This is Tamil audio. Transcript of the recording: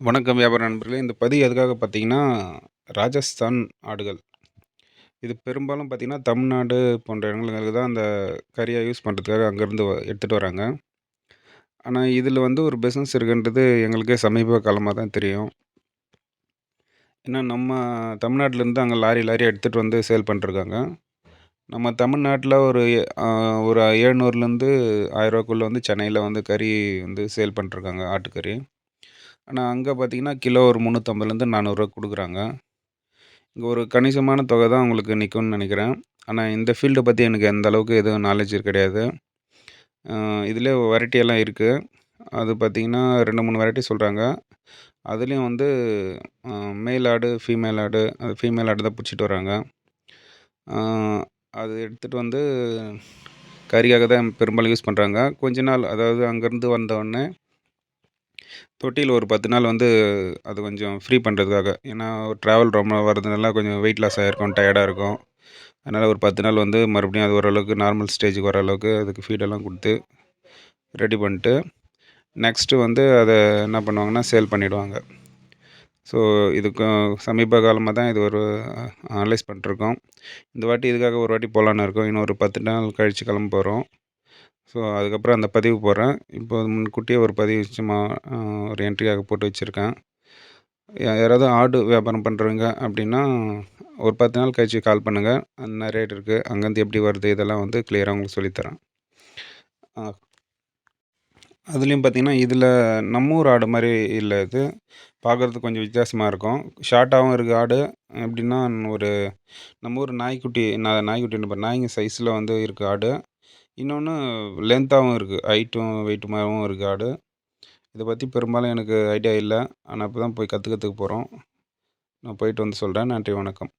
வணக்கம் வியாபார நண்பர்களே. இந்த பதிவு எதுக்காக பார்த்தீங்கன்னா, ராஜஸ்தான் ஆடுகள். இது பெரும்பாலும் பார்த்தீங்கன்னா, தமிழ்நாடு போன்ற இடங்களுக்கு தான் அந்த கறியா யூஸ் பண்ணுறதுக்காக அங்கேருந்து எடுத்துட்டு வராங்க. ஆனா, இதில வந்து ஒரு பிசினஸ் இருக்குன்றது எங்களுக்கே சமீப காலமா தான் தெரியும். ஏன்னா, நம்ம தமிழ்நாட்டிலேருந்து அங்க லாரி லாரியா எடுத்துட்டு வந்து சேல் பண்ணிட்டுருக்காங்க. நம்ம தமிழ்நாட்டில ஒரு 700லேருந்து ரூ. 1000க்குள்ள வந்து சென்னையில வந்து கறி வந்து சேல் பண்ணிட்டுருக்காங்க, ஆட்டுக்கறி. ஆனா, அங்க பார்த்தீங்கன்னா, கிலோ ஒரு ரூ. 350லேருந்து ரூ. 400 குடுக்குறாங்க. இங்க ஒரு கணிசமான தொகை தான் உங்களுக்கு நிக்கும்னு நெனைக்கிறேன். ஆனா, இந்த ஃபீல்ட பத்தி எனக்கு அந்த அளவுக்கு எதுவும் நாலேட்ஜ் கிடையாது. இதிலே வெரைட்டி எல்லாம் இருக்கு. அது பார்த்தீங்கன்னா, 2, 3 வெரைட்டி சொல்றாங்க. அதுலயும் வந்து அ மேல் ஆடு, ஃபீமேல் ஆடு, அது ஃபீமேல் ஆடு தான் புடிச்சிட்டு வராங்க. அ அது எடுத்துட்டு வந்து கறிக்காக தான் பெரும்பாலும் யூஸ் பண்றாங்க. கொஞ்ச நாள் அதாவது அங்கருந்து வந்தவுடனே தொட்டியில ஒரு 10 நாள் வந்து அது கொஞ்சம் ஃப்ரீ பண்ணுறதுக்காக. ஏன்னா, ட்ராவல் ரொம்ப வரதுனால கொஞ்சம் வெயிட் லாஸ் ஆகிருக்கும், டயர்டா இருக்கும். அதனால ஒரு 10 நாள் வந்து மறுபடியும் அது ஓரளவுக்கு நார்மல் ஸ்டேஜுக்கு வர அளவுக்கு அதுக்கு ஃபீடெல்லாம் குடுத்து, ரெடி பண்ணிட்டு, நெக்ஸ்ட்டு வந்து அத என்ன பண்ணுவாங்கன்னா, சேல் பண்ணிடுவாங்க. ஸோ, இதுக்கும் சமீப காலமா தான் இது ஒரு அனலைஸ் பண்ணிட்டுருக்கோம். இந்த வாட்டி இதுக்காக ஒரு வாட்டி போலான்னு இருக்கோம். இன்னும் ஒரு 10 நாள் கழிச்சு கிளம்ப போறோம். ஸோ, அதுக்கப்புறம் அந்த பதிவு போடுறேன். இப்போ முன்கூட்டியே ஒரு பதிவு சும்மா ஒரு என்ட்ரிக்காக போட்டு வச்சுருக்கேன். யாராவது ஆடு வியாபாரம் பண்ணுறவங்க அப்படின்னா, ஒரு 10 நாள் கழிச்சு கால் பண்ணுங்க. என்ன ரேட் இருக்கு? அங்கேருந்து எப்படி வருது? இதெல்லாம் வந்து கிளியரா உங்களுக்கு சொல்லித் தரேன். ஆ அதுலயும் பார்த்தீங்கன்னா, இதில நம்ம ஊர் ஆடு மாரி இல்ல இது. பார்க்கறதுக்கு கொஞ்சம் வித்தியாசமா இருக்கும். ஷார்ட்டாவும் இருக்கு ஆடு. எப்படின்னா, ஒரு நம்ம ஊர் நாய்க்குட்டி நாய்க்குட்டின்னு பாரு நாய்ங்க சைஸ்ல வந்து இருக்கு ஆடு. இன்னொன்னு லென்த்தாவும் இருக்கு. ஹைட்டும் வெயிட்டுமாவும் இருக்கு ஆடு. இத பத்தி பெரும்பாலும் எனக்கு ஐடியா இல்ல. ஆனா இப்ப தான் போய் கத்துக்கிறதுக்கு போறோம். நான் போயிட்டு வந்து சொல்றேன். நன்றி, வணக்கம்.